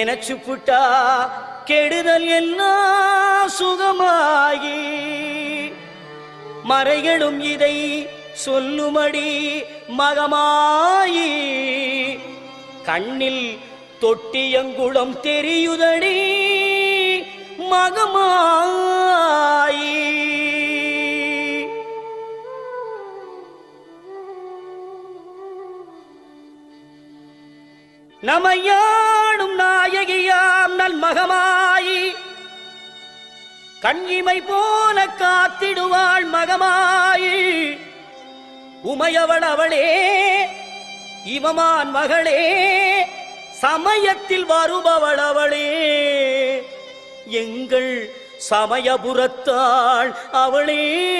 நினைச்சு புட்டா கெடுதல் எல்லாம் சுகமாகி மறைகளும் இதை சொல்லுமடி மகமாயி கண்ணில் தொட்டியங்குளம் தெரியுதடி மகமாயி நமையாடும் நாயகியாம் நல் மகமாயி கண்ணிமை போல காத்திடுவாள் மகமாயி உமையவள் அவளே இவமான் மகளே சமயத்தில் வருபவள் அவளே எங்கள் சமயபுரத்தாள் அவளே.